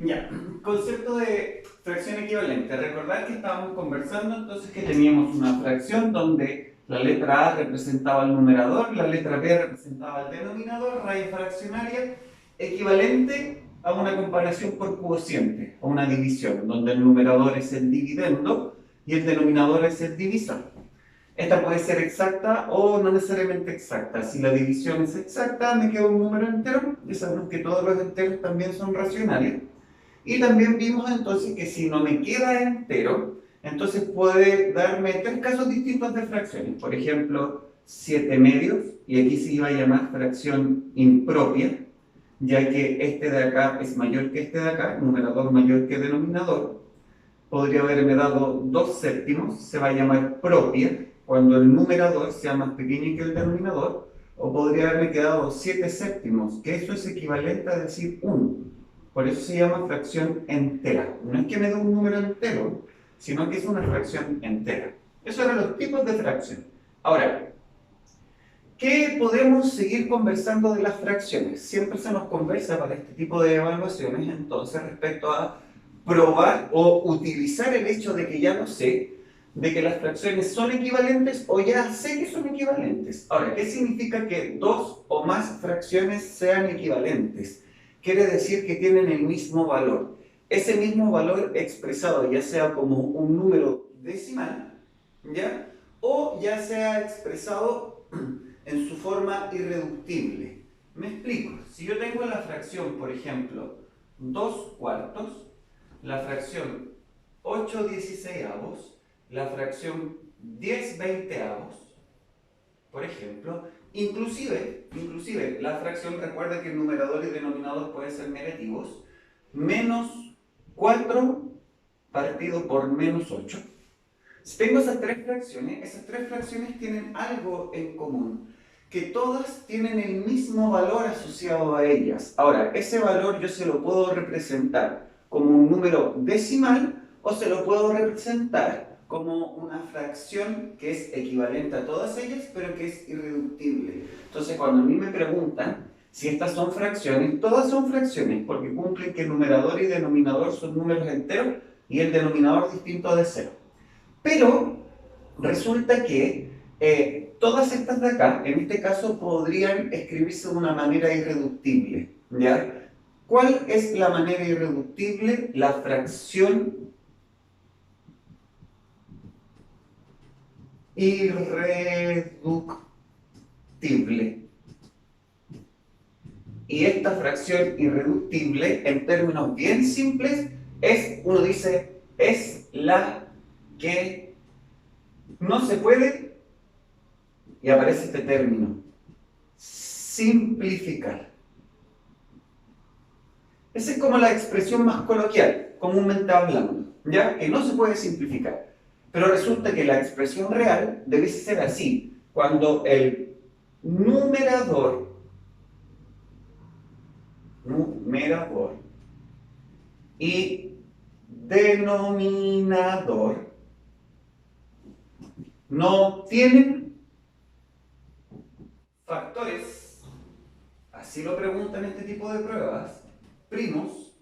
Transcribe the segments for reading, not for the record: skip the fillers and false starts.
Ya, concepto de fracción equivalente. Recordar que estábamos conversando entonces que teníamos una fracción donde la letra A representaba el numerador, la letra B representaba el denominador, raíz fraccionaria, equivalente a una comparación por cociente, a una división, donde el numerador es el dividendo y el denominador es el divisor. Esta puede ser exacta o no necesariamente exacta. Si la división es exacta, me queda un número entero, y sabemos que todos los enteros también son racionales. Y también vimos entonces que si no me queda entero, entonces puede darme tres casos distintos de fracciones. Por ejemplo, 7 medios, y aquí se iba a llamar fracción impropia, ya que este de acá es mayor que este de acá, numerador mayor que denominador. Podría haberme dado 2 séptimos, se va a llamar propia, cuando el numerador sea más pequeño que el denominador, o podría haberme quedado 7 séptimos, que eso es equivalente a decir 1. Por eso se llama fracción entera. No es que me dé un número entero, sino que es una fracción entera. Esos eran los tipos de fracción. Ahora, ¿qué podemos seguir conversando de las fracciones? Siempre se nos conversa para este tipo de evaluaciones, entonces, respecto a probar o utilizar el hecho de que ya no sé, de que las fracciones son equivalentes o ya sé que son equivalentes. Ahora, ¿qué significa que dos o más fracciones sean equivalentes? Quiere decir que tienen el mismo valor. Ese mismo valor expresado ya sea como un número decimal, ¿ya? O ya sea expresado en su forma irreductible. Me explico. Si yo tengo la fracción, por ejemplo, 2 cuartos, la fracción 8 dieciseisavos, la fracción 10 veinteavos, por ejemplo, inclusive la fracción, recuerda que el numerador y denominador pueden ser negativos, menos 4 partido por menos 8. Si tengo esas tres fracciones tienen algo en común, que todas tienen el mismo valor asociado a ellas. Ahora, ese valor yo se lo puedo representar como un número decimal o se lo puedo representar como una fracción que es equivalente a todas ellas, pero que es irreductible. Entonces, cuando a mí me preguntan si estas son fracciones, todas son fracciones, porque cumplen que el numerador y denominador son números enteros y el denominador distinto de cero. Pero resulta que todas estas de acá, en este caso, podrían escribirse de una manera irreductible, ¿ya? ¿Cuál es la manera irreductible? La fracción irreductible. Y esta fracción irreductible, en términos bien simples, uno dice, es la que no se puede, y aparece este término, simplificar. Esa es como la expresión más coloquial, comúnmente hablando, ¿ya? Que no se puede simplificar. Pero resulta que la expresión real debe ser así, cuando el numerador y denominador no tienen factores, así lo preguntan este tipo de pruebas, primos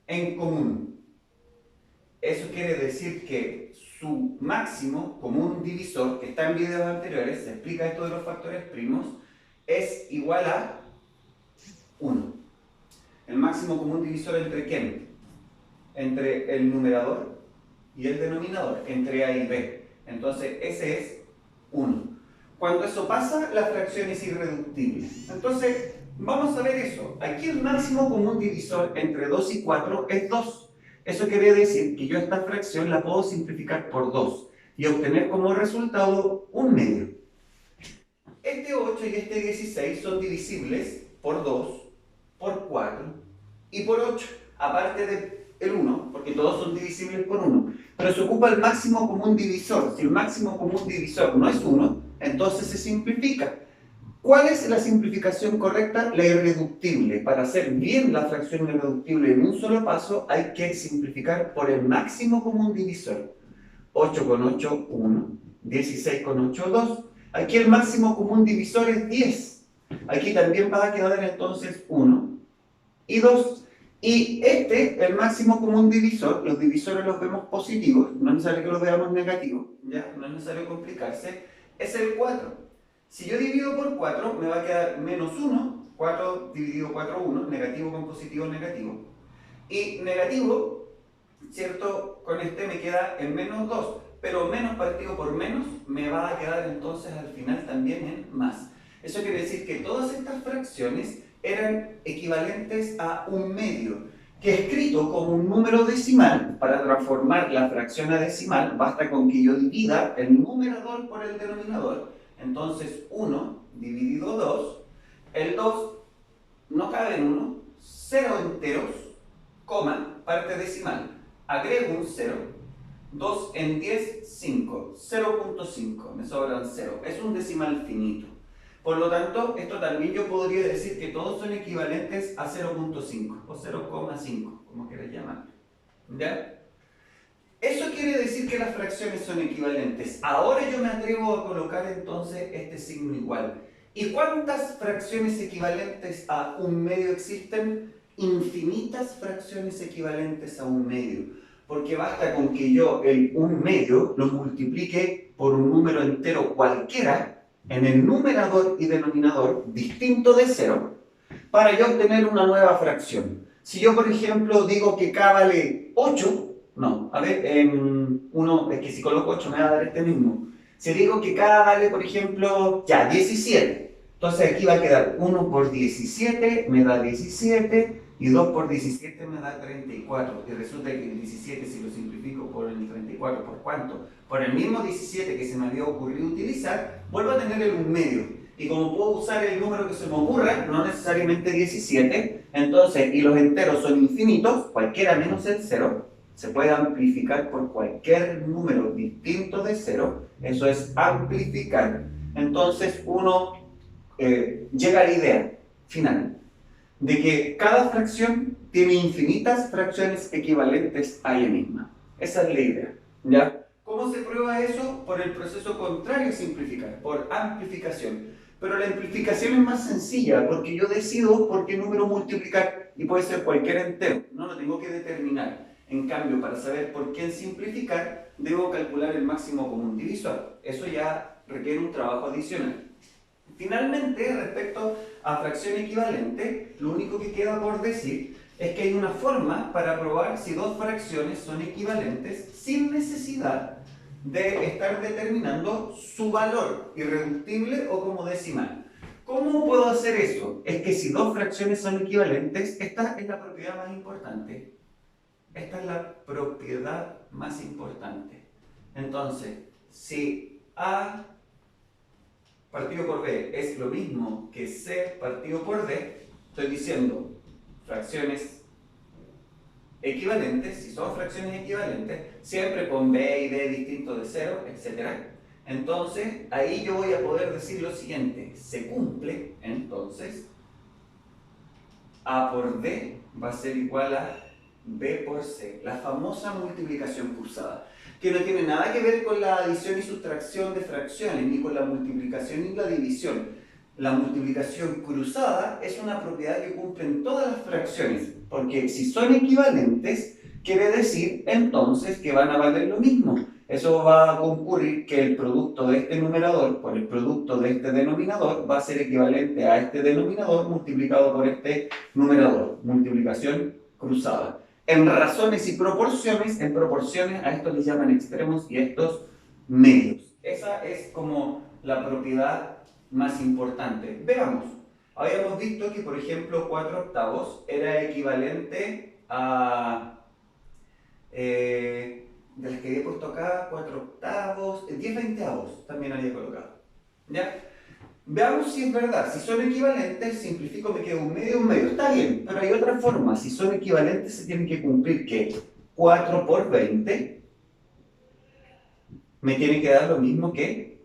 en común. Eso quiere decir que su máximo común divisor, que está en videos anteriores, se explica esto de los factores primos, es igual a 1. ¿El máximo común divisor entre quién? Entre el numerador y el denominador, entre A y B. Entonces, ese es 1. Cuando eso pasa, la fracción es irreductible. Entonces, vamos a ver eso. Aquí el máximo común divisor entre 2 y 4 es 2. Eso quiere decir que yo esta fracción la puedo simplificar por 2 y obtener como resultado un medio. Este 8 y este 16 son divisibles por 2, por 4 y por 8, aparte del 1, porque todos son divisibles por 1. Pero se ocupa el máximo común divisor. Si el máximo común divisor no es 1, entonces se simplifica. ¿Cuál es la simplificación correcta? La irreductible. Para hacer bien la fracción irreductible en un solo paso, hay que simplificar por el máximo común divisor. 8 con 8, 1. 16 con 8, 2. Aquí el máximo común divisor es 10. Aquí también va a quedar entonces 1 y 2. Y el máximo común divisor, los divisores los vemos positivos, no es necesario que los veamos negativos, ¿ya? No es necesario complicarse, es el 4. Si yo divido por 4, me va a quedar menos 1, 4 dividido 4, 1, negativo con positivo, negativo. Y negativo, ¿cierto? Con me queda en menos 2, pero menos partido por menos me va a quedar entonces al final también en más. Eso quiere decir que todas estas fracciones eran equivalentes a un medio, que escrito como un número decimal, para transformar la fracción a decimal, basta con que yo divida el numerador por el denominador. Entonces 1 dividido 2, el 2 no cabe en 1, 0 enteros, coma, parte decimal, agrego un 0, 2 en 10, 5, 0.5, me sobran 0, es un decimal finito. Por lo tanto, esto también yo podría decir que todos son equivalentes a 0.5 o 0,5, como quieras llamarlo. ¿Ya? Eso quiere decir que las fracciones son equivalentes. Ahora yo me atrevo a colocar entonces este signo igual. ¿Y cuántas fracciones equivalentes a un medio existen? Infinitas fracciones equivalentes a un medio. Porque basta con que yo un medio lo multiplique por un número entero cualquiera en el numerador y denominador distinto de 0 para yo obtener una nueva fracción. Si yo, por ejemplo, digo que k vale 8, no, a ver, es que si coloco 8 me va a dar este mismo. Si digo que k vale, por ejemplo, ya, 17, entonces aquí va a quedar 1 por 17 me da 17 y 2 por 17 me da 34. Y resulta que el 17, si lo simplifico por el 34, ¿por cuánto? Por el mismo 17 que se me había ocurrido utilizar, vuelvo a tener el 1 medio. Y como puedo usar el número que se me ocurra, no necesariamente 17, entonces, y los enteros son infinitos, cualquiera menos el 0, se puede amplificar por cualquier número distinto de 0, eso es amplificar. Entonces uno llega a la idea final de que cada fracción tiene infinitas fracciones equivalentes a ella misma. Esa es la idea, ¿ya? ¿Cómo se prueba eso? Por el proceso contrario a simplificar, por amplificación. Pero la amplificación es más sencilla, porque yo decido por qué número multiplicar, y puede ser cualquier entero, no lo tengo que determinar. En cambio, para saber por qué simplificar, debo calcular el máximo común divisor. Eso ya requiere un trabajo adicional. Finalmente, respecto a fracción equivalente, lo único que queda por decir es que hay una forma para probar si dos fracciones son equivalentes sin necesidad de estar determinando su valor, irreductible o como decimal. ¿Cómo puedo hacer eso? Es que si dos fracciones son equivalentes, esta es la propiedad más importante. Esta es la propiedad más importante. Entonces, si A partido por B es lo mismo que C partido por D, estoy diciendo fracciones equivalentes, si son fracciones equivalentes, siempre con B y D distintos de 0, etc. Entonces, ahí yo voy a poder decir lo siguiente, se cumple, entonces, A por D va a ser igual a B por C, la famosa multiplicación cruzada, que no tiene nada que ver con la adición y sustracción de fracciones, ni con la multiplicación y la división. La multiplicación cruzada es una propiedad que cumplen todas las fracciones, porque si son equivalentes, quiere decir entonces que van a valer lo mismo. Eso va a concurrir que el producto de este numerador por el producto de este denominador va a ser equivalente a este denominador multiplicado por este numerador, multiplicación cruzada. En razones y proporciones, en proporciones a estos les llaman extremos y a estos medios. Esa es como la propiedad más importante. Veamos, habíamos visto que por ejemplo 4 octavos era equivalente a, de las que había puesto acá, 4 octavos, 10 veinteavos también había colocado. ¿Ya? Veamos si es verdad. Si son equivalentes, simplifico, me queda un medio. Está bien, pero hay otra forma. Si son equivalentes, se tiene que cumplir que 4 por 20 me tiene que dar lo mismo que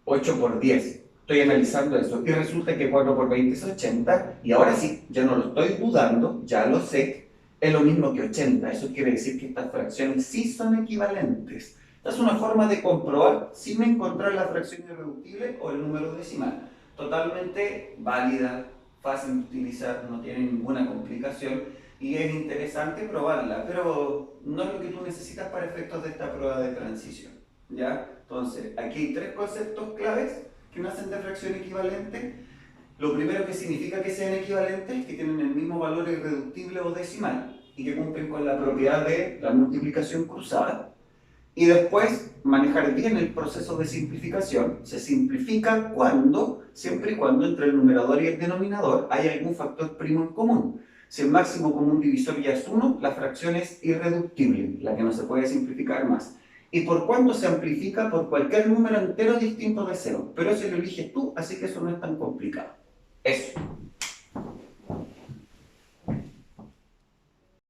8 por 10. Estoy analizando eso. Y resulta que 4 por 20 es 80. Y ahora sí, ya no lo estoy dudando, ya lo sé. Es lo mismo que 80. Eso quiere decir que estas fracciones sí son equivalentes. Esta es una forma de comprobar sin encontrar la fracción irreductible o el número decimal. Totalmente válida, fácil de utilizar, no tiene ninguna complicación y es interesante probarla, pero no es lo que tú necesitas para efectos de esta prueba de transición, ¿ya? Entonces, aquí hay tres conceptos claves que nacen de fracción equivalente. Lo primero que significa que sean equivalentes es que tienen el mismo valor irreductible o decimal y que cumplen con la propiedad de la multiplicación cruzada. Y después, manejar bien el proceso de simplificación. Se simplifica cuando, siempre y cuando entre el numerador y el denominador hay algún factor primo en común. Si el máximo común divisor ya es 1, la fracción es irreductible, la que no se puede simplificar más. ¿Y por cuánto se amplifica? Por cualquier número entero distinto de 0. Pero eso lo eliges tú, así que eso no es tan complicado. Eso.